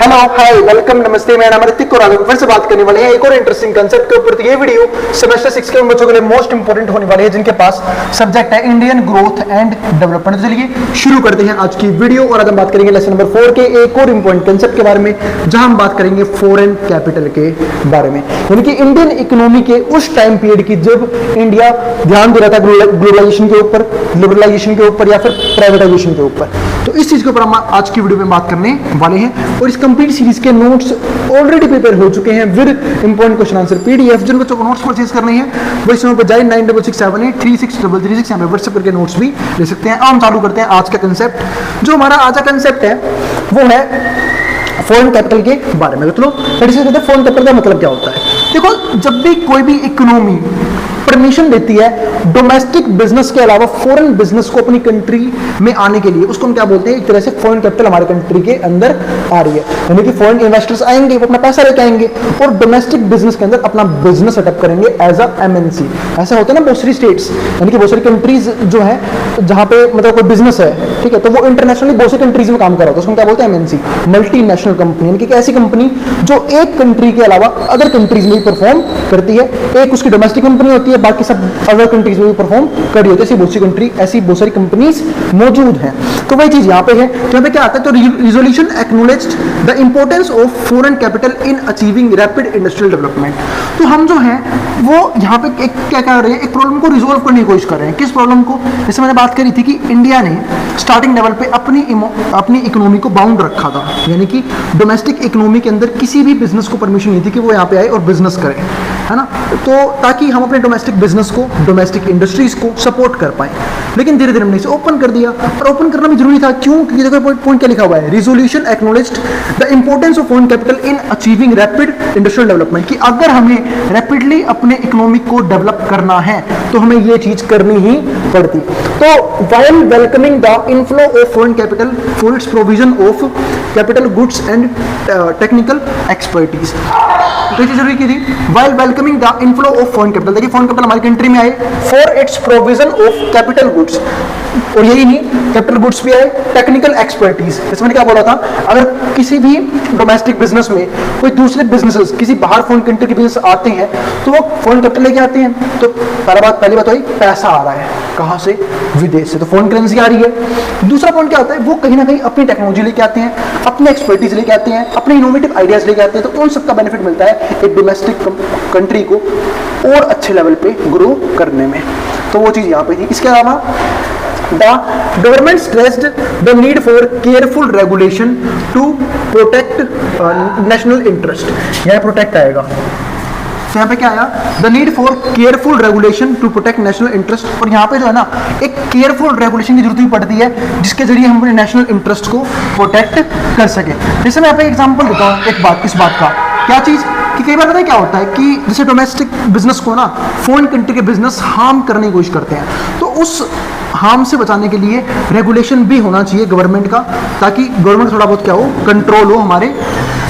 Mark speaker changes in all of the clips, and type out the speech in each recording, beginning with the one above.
Speaker 1: Hello hi welcome नमस्ते, मैं नाम ऋतिक और आज हम फिर से बात करने वाले हैं एक और इंटरेस्टिंग कंसेप्ट के ऊपर। तो ये वीडियो सेमेस्टर 6 के उन बच्चों के लिए मोस्ट इंपोर्टेंट होने वाली है जिनके पास सब्जेक्ट है इंडियन ग्रोथ एंड डेवलपमेंट। चलिए शुरू करते हैं आज की वीडियो और आज हम बात करेंगे लेसन नंबर 4 के एक और इंपॉर्टेंट कंसेप्ट के बारे में, जहां हम बात करेंगे फॉरेन कैपिटल के बारे में, यानी कि इंडियन इकोनॉमी के उस टाइम पीरियड की जब इंडिया ध्यान दे रहा था ग्लोबलाइजेशन के ऊपर, लिबरलाइजेशन के ऊपर या फिर प्राइवेटाइजेशन के ऊपर। तो इस चीज के ऊपर हम आज की वीडियो में बात करने वाले हैं और इस कंप्लीट सीरीज के नोट्स ऑलरेडी प्रिपेयर हो चुके हैं with important question answer PDF. जिन बच्चों को नोट्स परचेज करने हैं वो इस नंबर पर जाए 9667836336 यहाँ पे व्हाट्सएप करके नोट्स भी ले सकते हैं। हम चालू करते हैं आज का कंसेप्ट। जो हमारा आज का कंसेप्ट है वो है फॉरेन कैपिटल के बारे में। चलो फॉरेन कैपिटल का मतलब क्या होता है। देखो, जब भी कोई भी इकोनॉमी परमिशन देती है डोमेस्टिक बिजनेस के अलावा फॉरेन बिजनेस को अपनी कंट्री में आने के लिए, उसको हम क्या बोलते हैं, एक तरह से फॉरेन कैपिटल हमारे कंट्री के अंदर आ रही है, यानी कि फॉरेन इन्वेस्टर्स आएंगे, वो अपना पैसा लेके आएंगे और डोमेस्टिक बिजनेस के अंदर अपना बिजनेस सेटअप करेंगे एज अ एमएनसी। ऐसा होता है ना बहुत सारी स्टेट्स, यानी कि बहुत सारी कंट्रीज जो है जहां पे मतलब कोई बिजनेस है, ठीक है, तो वो इंटरनेशनली बहुत सी कंट्रीज में काम कर रहा होता है, उसको क्या बोलते हैं, एमएनसी, मल्टीनेशनल कंपनी, यानी कि ऐसी कंपनी जो एक कंट्री के अलावा अदर कंट्रीज में भी परफॉर्म करती है। एक उसकी डोमेस्टिक कंपनी होती है, बाकी सब अदर कंट्रीज में भी परफॉर्म कर रही होती है। ऐसी बहुत सी कंट्री, ऐसी बहुत सारी कंपनीज मौजूद हैं। तो वही चीज यहाँ पे है। तो यहाँ पे क्या आता है, तो resolution acknowledged the importance of foreign capital in achieving rapid industrial development. तो हम जो है वो यहाँ पे एक क्या कर रहे हैं, एक प्रॉब्लम को रिजोल्व करने की कोशिश कर रहे हैं। किस प्रॉब्लम को? जैसे मैंने बात करी थी कि इंडिया ने स्टार्टिंग लेवल पे अपनी इकोनॉमी को बाउंड रखा था, यानी कि डोमेस्टिक इकोनॉमी के अंदर किसी भी बिजनेस को परमिशन नहीं थी कि वो यहाँ पे आए और बिजनेस करे, है ना, तो ताकि हम अपने डोमेस्टिक बिजनेस को, डोमेस्टिक इंडस्ट्रीज को सपोर्ट कर पाए। लेकिन धीरे धीरे हमने इसे ओपन कर दिया और ओपन करना भी जरूरी था। क्यों? क्योंकि देखो पॉइंट क्या लिखा हुआ है, resolution acknowledged the importance of foreign capital in achieving rapid industrial development, कि अगर हमें रैपिडली अपने इकोनॉमी को डेवलप करना है तो हमें ये चीज करनी ही पड़ती। तो while welcoming the inflow of foreign capital for its provision of capital goods and technical expertise, तो ये जरूरी की थी। While welcoming the inflow of foreign capital, देखिए फॉरेन कैपिटल हमारी कंट्री में आए for its provision of capital goods, और यही नहीं, कैपिटल गुड्स भी आए, टेक्निकल एक्सपर्टीज। इसमें क्या बोला था, अगर किसी भी डोमेस्टिक बिजनेस में कोई दूसरे बिजनेसेस किसी बाहर फॉरेन कंट्री के बिजनेस आते हैं तो वो फॉरेन कैपिटल लेके आते हैं। तो पहली बात वही, पैसा आ रहा है कहां से, विदेश से, तो फॉरेन करेंसी आ रही है। दूसरा पॉइंट क्या होता है, वो कहीं ना कहीं अपनी टेक्नोलॉजी लेके आते हैं, अपने एक्सपर्टीज लेके आते हैं, अपने इनोवेटिव आइडियाज लेके आते हैं, तो उन सबका बेनिफिट मिलता है एक डोमेस्टिक कंट्री को और अच्छे लेवल पे ग्रो करने में। तो वो चीज यहाँ पे थी। इसके अलावा The government stressed the need for careful regulation to protect national interest. यहाँ प्रोटेक्ट आएगा, तो यहाँ पे क्या आया, the need for careful regulation to protect national interest. और यहाँ पे जो है ना एक केयरफुल रेगुलेशन की जरूरत भी पड़ती है जिसके जरिए हम अपने नेशनल इंटरेस्ट को प्रोटेक्ट कर सके। जैसे मैं यहाँ पे एग्जांपल देता हूँ एक बात, इस बात का, क्या चीज़ कि कई बार पता है क्या होता है कि जैसे डोमेस्टिक बिजनेस को ना फॉरेन कंट्री के बिजनेस हार्म करने की कोशिश करते हैं, तो उस हार्म से बचाने के लिए रेगुलेशन भी होना चाहिए गवर्नमेंट का, ताकि गवर्नमेंट थोड़ा बहुत क्या हो, कंट्रोल हो हमारे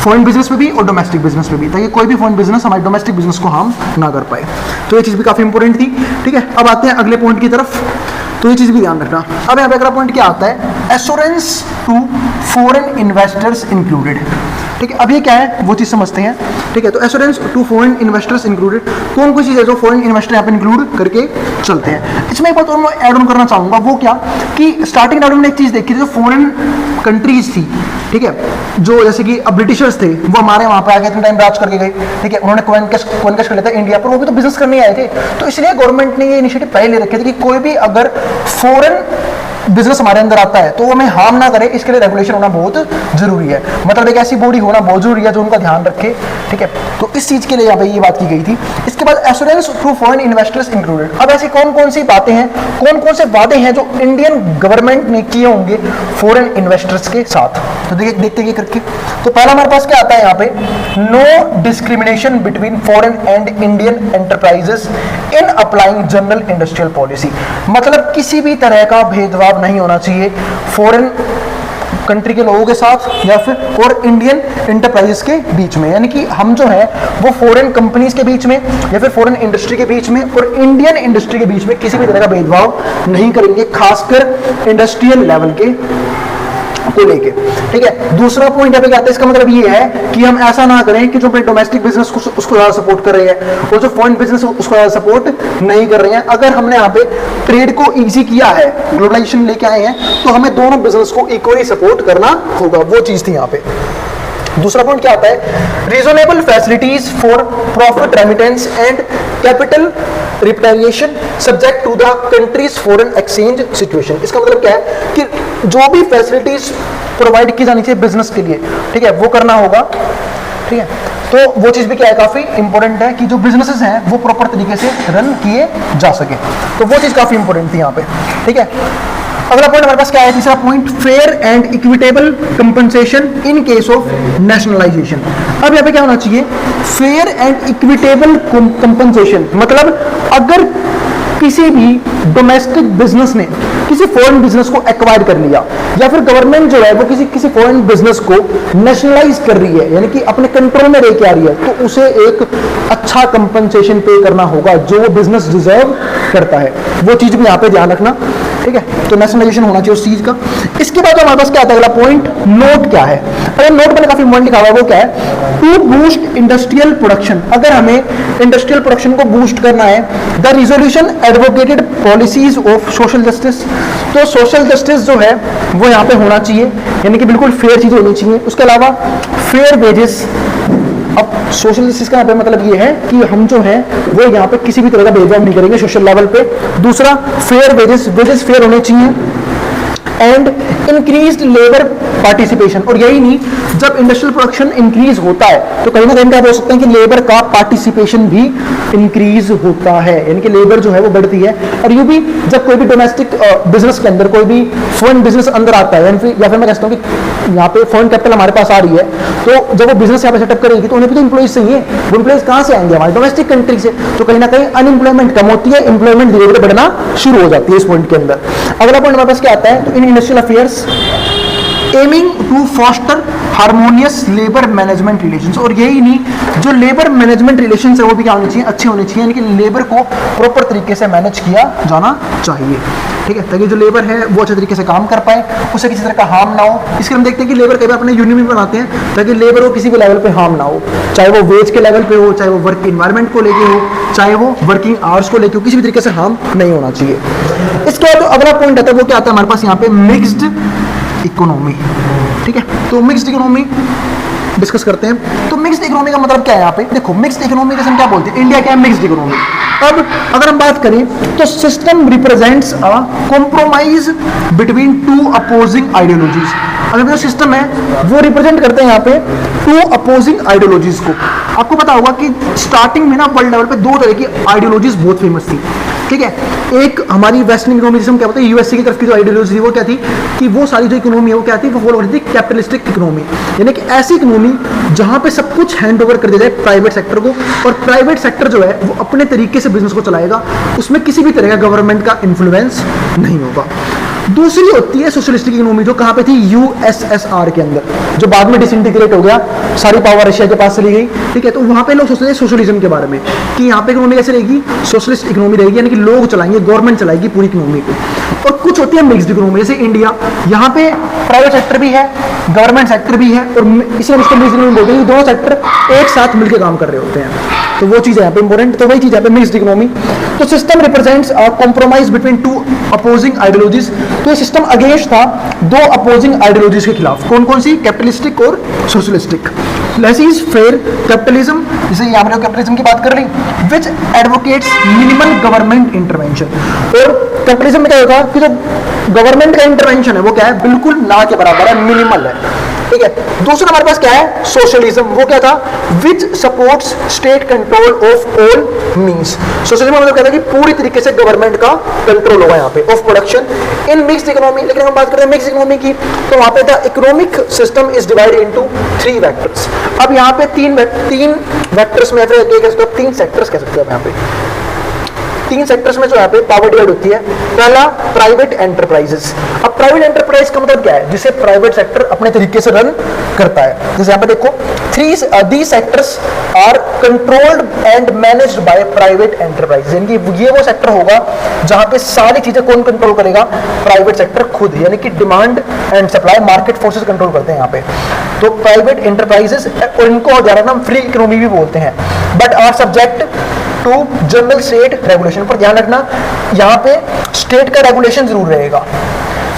Speaker 1: फॉरेन बिजनेस पे भी और डोमेस्टिक बिजनेस पे भी, ताकि कोई भी फॉरेन बिजनेस हमारे डोमेस्टिक बिजनेस को हार्म ना कर पाए। तो ये चीज़ भी काफ़ी इंपॉर्टेंट थी। ठीक है, अब आते हैं अगले पॉइंट की तरफ, तो ये चीज़ भी ध्यान रखना। अब यहाँ पे अगला पॉइंट क्या आता है, assurance to foreign investors included. ठीक है, अब ये क्या है वो चीज़ समझते हैं। ठीक है, तो assurance to foreign investors included, कौन कौन चीज़ है जो फॉरेन इन्वेस्टर यहाँ पे इंक्लूड करके चलते हैं। इसमें एक बात और मैं ऐड ऑन करना चाहूँगा, वो क्या कि स्टार्टिंग में हमने एक चीज़ देखी थी, जो फॉरेन कंट्रीज थी, ठीक है, जो जैसे कि अब ब्रिटिशर्स थे, वो हमारे वहाँ पे आके इतने टाइम राज करके गए, ठीक है, उन्होंने कॉन्क्वेस्ट कर लिया था इंडिया पर, वो भी तो बिजनेस करने आए थे। तो इसलिए गवर्नमेंट ने ये इनिशिएटिव पहले ले रखे थे कि कोई भी अगर फॉरेन बिजनेस हमारे अंदर आता है तो वो हमें हार्म ना करे, इसके लिए रेगुलेशन होना बहुत जरूरी है। मतलब एक ऐसी बॉडी होना बहुत जरूरी है जो उनका ध्यान रखे। ठीक है, तो इस चीज के लिए यहाँ पे ये बात की गई थी। इसके बाद assurance to foreign investors included. अब ऐसी कौन कौन सी बातें हैं, कौन कौन से वादे हैं जो इंडियन गवर्नमेंट ने किए होंगे फॉरेन इन्वेस्टर्स के साथ, तो देखते हैं करके। तो पहला हमारे पास क्या आता है यहाँ पे, no discrimination between foreign and Indian enterprises in applying general industrial policy. मतलब किसी भी तरह का भेदभाव नहीं होना चाहिए फॉरेन कंट्री के लोगों के साथ या फिर और इंडियन इंटरप्राइजेस के बीच में, यानी कि हम जो है वो फॉरेन कंपनीज के बीच में या फिर फॉरेन इंडस्ट्री के बीच में और इंडियन इंडस्ट्री के बीच में किसी भी तरह का भेदभाव नहीं करेंगे, खासकर इंडस्ट्रियल लेवल के को लेके, ठीक है। दूसरा पॉइंट यहाँ पे क्या आता है, इसका मतलब ये है कि हम ऐसा ना करें कि जो अपने डोमेस्टिक बिजनेस को उसको ज्यादा सपोर्ट कर रहे हैं और जो फॉरेन बिजनेस उसको ज्यादा सपोर्ट नहीं कर रहे हैं। अगर हमने यहाँ पे ट्रेड को इजी किया है, ग्लोबलाइजेशन लेके आए हैं, तो हमें दोनों बिजनेस को इक्वली सपोर्ट करना होगा, वो चीज थी यहाँ पे। दूसरा पॉइंट क्या आता है, reasonable facilities for profit remittance and capital repatriation subject to the country's foreign exchange situation. इसका मतलब क्या है कि जो भी फैसिलिटीज प्रोवाइड की जानी चाहिए बिजनेस के लिए, ठीक है, वो करना होगा, ठीक है। तो वो चीज भी क्या है, काफी इंपॉर्टेंट है कि जो बिजनेसेस हैं वो प्रॉपर तरीके से रन किए जा सके, तो वो चीज काफी इंपॉर्टेंट थी यहाँ पे, ठीक है। अगला पॉइंट हमारे पास क्या है, तीसरा point, fair and equitable compensation in case of nationalisation. अब यहाँ पे क्या होना चाहिए, फेयर एंड इक्विटेबल कंपनसेशन, मतलब अगर किसी भी डोमेस्टिक बिजनेस ने किसी फॉरेन बिजनेस को एक्वायर कर लिया, या फिर गवर्नमेंट जो है वो किसी फॉरेन बिजनेस को नेशनलाइज कर रही है, यानी कि अपने कंट्रोल में लेके आ रही है, तो उसे एक अच्छा कंपनसेशन पे करना होगा जो वो बिजनेस डिजर्व करता है। वो चीज भी यहाँ पे ध्यान रखना, ठीक है। तो नेशनलाइजेशन होना चाहिए उस चीज का। इसके बाद हमारे पास क्या आता है अगला पॉइंट, नोट क्या है। अगर नोट मैंने काफी इंपॉर्टेंट लिखा हुआ है, वो क्या है, टू बूस्ट इंडस्ट्रियल प्रोडक्शन। अगर हमें इंडस्ट्रियल प्रोडक्शन को बूस्ट करना है, the resolution advocated policies of social justice. तो सोशल जस्टिस जो है वो यहाँ पे होना चाहिए, यानी कि बिल्कुल फेयर चीज होनी चाहिए। उसके अलावा फेयर वेजेस। अब सोशल जस्टिस का यहाँ पे मतलब ये है कि हम जो है वो यहाँ पे किसी भी तरह का भेदभाव नहीं करेंगे सोशल लेवल पे। दूसरा, फेयर वेजेस, वेजेस फेयर होने चाहिए, एंड इंक्रीज्ड लेबर पार्टिसिपेशन। और यही नहीं, जब इंडस्ट्रियल प्रोडक्शन इंक्रीज होता है तो कहीं ना कहीं क्या बोल सकते हैं कि लेबर का पार्टिसिपेशन भी इंक्रीज होता है, यानी कि लेबर जो है वो बढ़ती है। और ये भी जब कोई भी डोमेस्टिक बिजनेस के अंदर कोई भी फॉरेन बिजनेस अंदर आता है, या फिर मैं कहता हूँ कि यहाँ पे फॉरेन कैपिटल हमारे पास आ रही है, तो जब वो बिजनेस यहाँ पे सेटअप करेगी तो उन्हें भी तो एम्प्लॉइज चाहिए। वो एम्प्लॉइज कहाँ से आएंगे, हमारे डोमेस्टिक कंट्री से। तो कहीं ना कहीं अनएम्प्लॉयमेंट कम होती है, एम्प्लॉयमेंट धीरे धीरे बढ़ना शुरू हो जाती है इस पॉइंट के अंदर। अगला पॉइंट हमारे पास क्या आता है, तो in industrial affairs aiming to foster harmonious labour management relations. और यही नहीं, जो लेबर मैनेजमेंट रिलेशंस है वो भी क्या होने चाहिए, अच्छे होने चाहिए, यानी कि लेबर को प्रॉपर तरीके से मैनेज किया जाना चाहिए, ठीक है, ताकि जो लेबर है वो अच्छे तरीके से काम कर पाए, उसे किसी तरह का हार्म ना हो। इसके हम देखते हैं कि लेबर कई बार अपने यूनियन भी बनाते हैं ताकि लेबर को किसी भी लेवल पे हार्म ना हो, चाहे वो वेज के लेवल पे हो, चाहे वो वर्क इन्वायरमेंट को लेके हो, चाहे वो वर्किंग आवर्स को लेके हो, किसी भी तरीके से हार्म नहीं होना चाहिए। इसके बाद अगला पॉइंट आता है, वो क्या आता है हमारे पास यहाँ पे, मिक्स्ड इकोनॉमी, ठीक है। तो मिक्स्ड इकोनॉमी डिस्कस करते हैं। तो मिक्स्ड इकोनॉमी का मतलब क्या है यहाँ पे, देखो मिक्स्ड इकोनॉमी जैसे हम क्या बोलते हैं, इंडिया क्या है, मिक्स्ड इकोनॉमी। अब अगर हम बात करें तो system represents a compromise between two opposing ideologies. अगर जो सिस्टम है वो रिप्रेजेंट करते हैं यहाँ पे टू अपोजिंग आइडियोलॉजीज को। आपको पता होगा कि स्टार्टिंग में ना वर्ल्ड लेवल पे दो तरह की आइडियोलॉजीज बहुत फेमस थी, ठीक है। एक हमारी वेस्टर्न इकोनॉमी जिसे हम क्या बोलते हैं, यूएसए की तरफ की जो आइडियोलॉजी थी वो क्या थी, कि वो सारी जो इकोनॉमी है वो क्या थी, वो फॉलो करती थी कैपिटलिस्टिक इकोनॉमी, यानी कि ऐसी इकोनॉमी जहां पे सब कुछ हैंड ओवर कर दिया जाए प्राइवेट सेक्टर को, और प्राइवेट सेक्टर जो है वो अपने तरीके से बिजनेस को चलाएगा, उसमें किसी भी तरह का गवर्नमेंट का इन्फ्लुएंस नहीं होगा। दूसरी होती है सोशलिस्टिक इकोनॉमी, जो कहां पे थी, यूएसएसआर के अंदर, जो बाद में डिसइंटीग्रेट हो गया, सारी पावर रशिया के पास चली गई, ठीक है। तो वहां पे लोग सोचते थे सोशलिज्म के बारे में कि यहाँ पे इकोनॉमी कैसे रहेगी, सोशलिस्ट इकोनॉमी रहेगी, यानी कि लोग चलाएंगे, गवर्नमेंट चलाएगी पूरी इकोनॉमी को। और कुछ होती है मिक्स्ड इकोनॉमी, जैसे इंडिया, यहाँ पे प्राइवेट सेक्टर भी है, गवर्नमेंट सेक्टर भी है, और इसलिए इसको मिक्स्ड इकोनॉमी बोलते हैं कि दोनों सेक्टर एक साथ मिलकर काम कर रहे होते हैं। तो वो चीज है यहाँ पे इंपॉर्टेंट, तो वही चीज है यहाँ पे मिक्स्ड इकोनॉमी। तो system represents a compromise between two opposing ideologies. तो ये सिस्टम अगेंस्ट था दो अपोजिंग आइडियोलॉजीज के खिलाफ, कौन कौन सी, कैपिटलिस्टिक और socialistic. Less is fair capitalism, जैसे यहाँ पर कैपिटलिज्म की बात कर रही, विच एडवोकेट्स मिनिमल गवर्नमेंट इंटरवेंशन। और कैपिटलिज्म में क्या होगा कि जो गवर्नमेंट का इंटरवेंशन है वो क्या है, बिल्कुल ना के बराबर है, मिनिमल है, ठीक है। दूसरा हमारे पास क्या है, सोशलिज्म, वो क्या था, which supports state control of all means. Socialism मतलब कहता है कि पूरी तरीके से गवर्नमेंट का कंट्रोल होगा यहाँ पे of production in mixed economy. लेकिन हम बात करते हैं मिक्स्ड इकोनॉमी की, तो वहाँ पे the economic system is divided into 3 vectors. अब यहाँ पे तीन वेक्टर्स में, तीन सेक्टर्स कह सकते हो आप यहाँ पे। तीन सेक्टर्स में जो यहाँ पे पावर डिवाइड होती है। पहला प्राइवेट एंटरप्राइजेस। अब प्राइवेट एंटरप्राइज का मतलब क्या है, जिसे प्राइवेट सेक्टर अपने तरीके से रन करता है। जैसे यहाँ पे देखो these sectors are controlled and managed by private enterprises, यानी कि ये वो सेक्टर होगा जहां पे सारी चीजें कौन कंट्रोल करेगा, प्राइवेट सेक्टर खुद, यानी कि demand and supply market forces control करते हैं यहाँ पे। तो प्राइवेट एंटरप्राइजेस, और इनको ज्यादा हम फ्री इकोनॉमी भी बोलते हैं, but are subject to general state regulation. पर ध्यान रखना यहाँ पे स्टेट का रेगुलेशन जरूर रहेगा,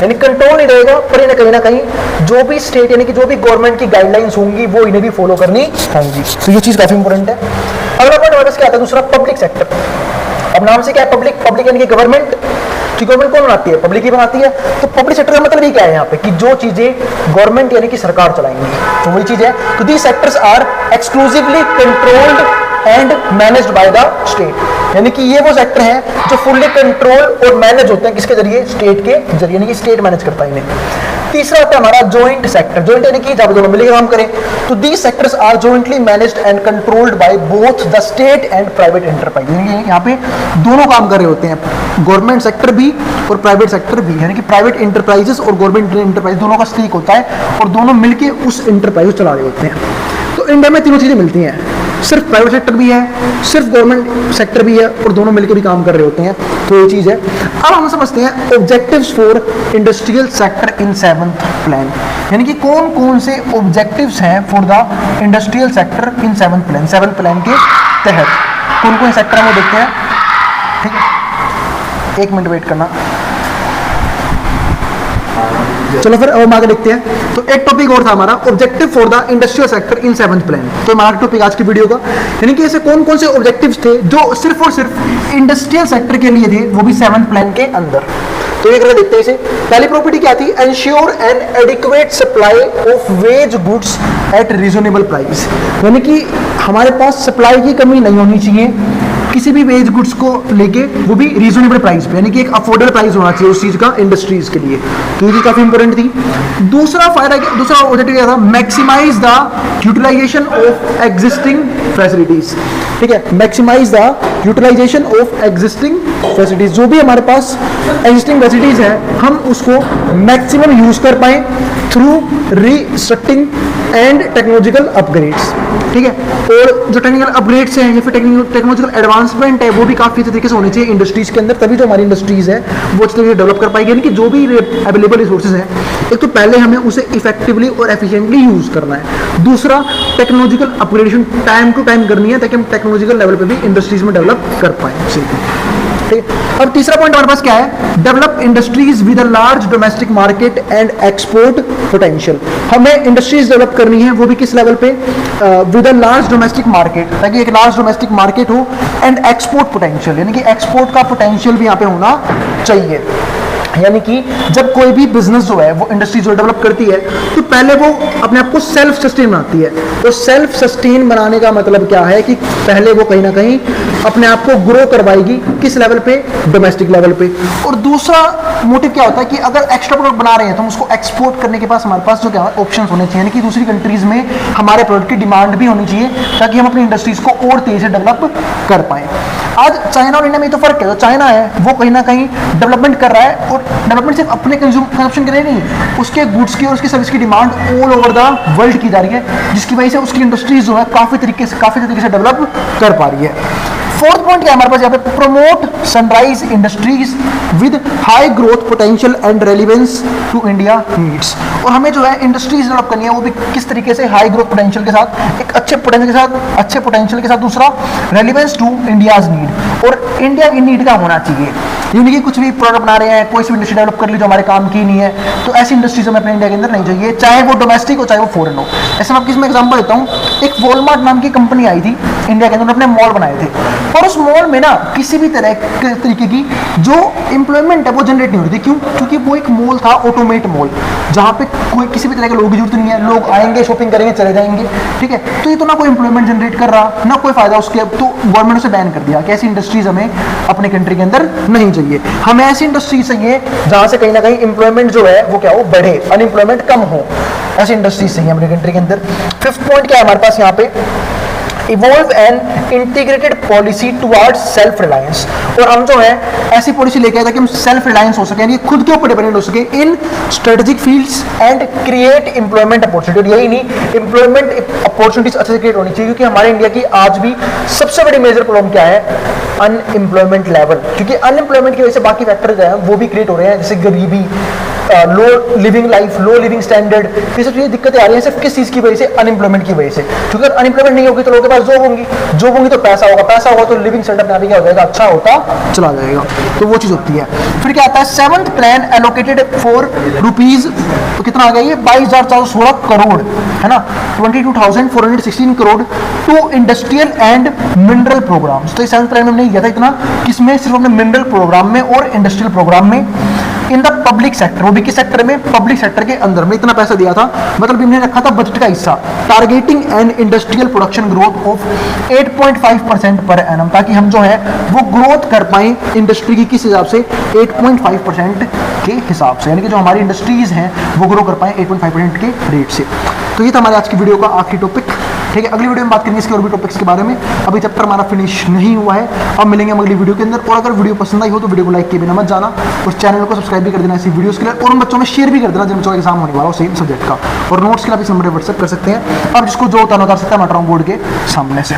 Speaker 1: यानी कंट्रोल नहीं रहेगा, पर इन्हें कहीं ना कहीं जो भी स्टेट यानी कि जो भी गवर्नमेंट की गाइडलाइंस होंगी वो इन्हें भी फॉलो करनी होंगी। तो ये चीज काफी इंपॉर्टेंट है। अगला पॉइंट हमारे पास क्या आता है, दूसरा पब्लिक सेक्टर। अब नाम से क्या है पब्लिक, पब्लिक यानी कि गवर्नमेंट। कि गवर्नमेंट कौन बनाती है, पब्लिक ही बनाती है। तो पब्लिक सेक्टर का मतलब ये क्या है यहाँ पे, कि जो चीजें गवर्नमेंट यानी कि सरकार चलाएंगी, तो वही चीज है। तो these sectors are exclusively controlled and managed by the state, यानी कि ये वो सेक्टर हैं जो फुल्ली कंट्रोल और मैनेज होते हैं किसके जरिए, स्टेट के जरिए, यानी कि स्टेट मैनेज करता है इन्हें। तीसरा होता है हमारा जॉइंट सेक्टर। जॉइंट यानी कि जब दोनों मिलकर काम करें। तो these sectors are jointly managed and controlled by both the state and private enterprise, यानी यहाँ पे दोनों काम कर रहे होते हैं, गवर्नमेंट सेक्टर भी और प्राइवेट सेक्टर भी, यानी कि प्राइवेट एंटरप्राइजेस और गवर्नमेंट एंटरप्राइज दोनों का स्टेक होता है और दोनों मिलकर उस एंटरप्राइज को चला रहे होते हैं। तो इंडिया में तीनों चीजें मिलती हैं, सिर्फ प्राइवेट सेक्टर भी है, सिर्फ गवर्नमेंट सेक्टर भी है और दोनों मिलकर भी काम कर रहे होते हैं। तो ये चीज है। अब हम समझते हैं objectives for industrial sector in 7th plan, यानी कि कौन कौन से ऑब्जेक्टिव्स हैं for the industrial sector in 7th plan. 7th plan के तहत कौन कौन सेक्टर हम वो देखते हैं, ठीक है, 1 मिनट वेट करना। चलो फिर अब आगे देखते हैं। तो एक टॉपिक और था हमारा objective for the industrial sector in 7th plan. तो हमारा टॉपिक आज की वीडियो का, यानी कि ऐसे कौन कौन से ऑब्जेक्टिव्स थे जो सिर्फ और सिर्फ इंडस्ट्रियल सेक्टर के लिए थे, वो भी 7th प्लान के अंदर। तो ये देखते हैं इसे। पहली प्रॉपर्टी क्या थी, ensure N adequate supply of ways goods at reasonable price, यानी कि हमारे पास सप्लाई की कमी नहीं होनी चाहिए किसी भी वेज गुड्स को लेके, वो भी रीजनेबल प्राइस पे, यानी कि एक अफोर्डेबल प्राइस होना चाहिए उस चीज का इंडस्ट्रीज के लिए। तो ये काफी इंपॉर्टेंट थी। दूसरा फायदा, दूसरा ऑब्जेक्टिव क्या था, maximise the utilisation of existing facilities, ठीक है, maximise the utilisation of existing facilities. जो भी हमारे पास एग्जिस्टिंग फैसिलिटीज है हम उसको मैक्सिमम यूज कर पाए थ्रू रीस्ट्रक्टिंग एंड टेक्नोलॉजिकल अपग्रेड्स, ठीक है। और जो टेक्निकल अपग्रेड्स हैं या फिर टेक्नोलॉजिकल एडवांसमेंट है वो भी काफी अच्छे तरीके से होने चाहिए इंडस्ट्रीज के अंदर, तभी जो हमारी इंडस्ट्रीज है वो अच्छे तरीके से डेवलप कर पाएगी। यानी कि जो भी अवेलेबल रिसोर्सेज है, एक तो पहले हमें उसे इफेक्टिवली और एफिशिएंटली यूज करना है, दूसरा technological upgradation time to time करनी है ताकि हम टेक्नोलॉजिकल लेवल पे भी इंडस्ट्रीज में डेवलप कर पाए। ठीक। अब तीसरा पॉइंट हमारे पास क्या है, develop industries with a large domestic market and export potential. हमें इंडस्ट्रीज डेवलप करनी है, वो भी किस लेवल पे, with a large domestic market, ताकि एक लार्ज डोमेस्टिक मार्केट हो, एंड एक्सपोर्ट पोटेंशियल, यानी कि एक्सपोर्ट का पोटेंशियल भी यहाँ पे होना चाहिए। यानी कि जब कोई भी बिजनेस जो है वो इंडस्ट्री जो डेवलप करती है तो पहले वो अपने आप को सेल्फ सस्टेन बनाती है। तो सेल्फ सस्टेन बनाने का मतलब क्या है कि पहले वो कहीं ना कहीं अपने आप को ग्रो करवाएगी, किस लेवल पे, डोमेस्टिक लेवल पे। और दूसरा मोटिव क्या होता है कि अगर एक्स्ट्रा प्रोडक्ट बना रहे हैं तो हम उसको एक्सपोर्ट करने के पास हमारे पास जो क्या ऑप्शन होने चाहिए, यानी कि दूसरी कंट्रीज में हमारे प्रोडक्ट की डिमांड भी होनी चाहिए ताकि हम अपनी इंडस्ट्रीज को और तेजी से डेवलप कर पाए। आज चाइना और इंडिया में तो फर्क है, तो चाइना है वो कहीं ना कहीं डेवलपमेंट कर रहा है, और डेवलपमेंट सिर्फ अपने कंजप्शन के लिए नहीं, उसके गुड्स की और उसकी सर्विस की demand all over the world की जा रही है, जिसकी वजह से उसकी इंडस्ट्रीज जो है काफी तरीके से डेवलप कर पा रही है। फोर्थ पॉइंट क्या है हमारे पास यहाँ पे, promote sunrise industries with high growth potential and relevance to India needs. और हमें जो है इंडस्ट्रीज डेवलप करनी है वो भी किस तरीके से, हाई ग्रोथ पोटेंशियल के साथ, एक अच्छे पोटेंशियल के साथ, दूसरा रेलिवेंस टू इंडियाज नीड, और इंडिया की नीड का होना चाहिए। यानी कि कुछ भी प्रोडक्ट बना रहे हैं, कोई सी इंडस्ट्री डेवलप कर ली जो हमारे काम की नहीं है, तो ऐसी इंडस्ट्रीज हमें अपने इंडिया के अंदर नहीं चाहिए, चाहे वो डोमेस्टिक हो चाहे वो फॉरेन हो। ऐसे मैं आपको इसमें एग्जांपल देता हूँ, एक वॉलमार्ट नाम की कंपनी आई थी इंडिया के अंदर, अपने मॉल बनाए थे, और उस मॉल में ना किसी भी तरीके की जो एम्प्लॉयमेंट है वो जनरेट नहीं हो रही थी। क्यों? क्योंकि वो एक मॉल था, ऑटोमेट मॉल, जहाँ पे कोई किसी भी तरह के लोगों की जरूरत नहीं है, लोग आएंगे, शॉपिंग करेंगे, चले जाएंगे, ठीक है। तो ये तो ना कोई एम्प्लॉयमेंट जनरेट कर रहा, ना कोई फायदा उसके, तो गवर्नमेंट उसे बैन कर दिया कि ऐसी इंडस्ट्रीज हमें अपने कंट्री के अंदर नहीं चाहिए। हमें ऐसी इंडस्ट्री चाहिए जहां से कहीं ना कहीं एम्प्लॉयमेंट जो है वो क्या हो, बढ़े, अनएम्प्लॉयमेंट कम हो, ऐसी इंडस्ट्रीज चाहिए अपने कंट्री के अंदर। फिफ्थ पॉइंट क्या है हमारे पास यहाँ पे, evolve and integrated policy towards self reliance, और हम जो है ऐसी पॉलिसी लेके आए ताकि हम सेल्फ रिलायंस हो सके, यानी खुद के ऊपर डिपेंडेंट हो सके in strategic fields and create employment opportunity. यही नहीं, एम्प्लॉयमेंट अपॉर्चुनिटीज अच्छे से क्रिएट होनी चाहिए, क्योंकि हमारे इंडिया की आज भी सबसे बड़ी मेजर प्रॉब्लम क्या है? अनएम्प्लॉयमेंट लेवल, क्योंकि अनएम्प्लॉयमेंट की वजह से बाकी फैक्टर जो है वो भी क्रिएट हो रहे हैं, जैसे गरीबी, लो लिविंग लाइफ, लो लिविंग स्टैंडर्ड, ये सब चीजें दिक्कतें आ रही हैं सिर्फ किस चीज की वजह से? अनएम्प्लॉयमेंट की वजह से। क्योंकि अगर अनएम्प्लॉयमेंट नहीं होगी तो लोगों के पास जॉब होंगी, जॉब होंगी तो पैसा होगा, पैसा होगा तो लिविंग स्टैंडर्ड में क्या हो जाएगा? अच्छा होता चला जाएगा। तो वो चीज होती है। फिर क्या आता है? 7th plan allocated for rupees, तो कितना आ गया ये? 22,416 करोड़, है ना, 22,416 crore to industrial and mineral programmes. तो 7th प्लान में हमने किया था इतना, किसमें? सिर्फ हमने मिनरल प्रोग्राम में और इंडस्ट्रियल प्रोग्राम में, इन द पब्लिक सेक्टर, वो भी किस सेक्टर में? पब्लिक सेक्टर के अंदर में इतना पैसा दिया था। मतलब हमने रखा था बजट का हिस्सा, targeting and industrial production growth of 8.5% per annum, ताकि हम जो है वो ग्रोथ कर पाए इंडस्ट्री की किस हिसाब से? 8.5% के हिसाब से, यानी कि जो हमारी इंडस्ट्रीज हैं वो ग्रो कर पाए 8.5% के रेट से। तो ये था हमारे आज की वीडियो का आखिरी टॉपिक। ठीक है, अगली वीडियो में बात करेंगे इसके और भी टॉपिक्स के बारे में। अभी चैप्टर हमारा फिनिश नहीं हुआ है, अब मिलेंगे हम अगली वीडियो के अंदर। और अगर वीडियो पसंद आई हो तो वीडियो को लाइक किए बिना मत जाना, उस चैनल को सब्सक्राइब भी कर देना ऐसी वीडियोस के लिए, और उन बच्चों में शेयर भी कर देना जिन बच्चों का एग्जाम होने वाला हो सेम सब्जेक्ट का। और नोट्स के लिए आप इस नंबर पर व्हाट्सएप कर सकते हैं, अब जिसको जो उतारना उतार सकता है, मैं बोर्ड के सामने से।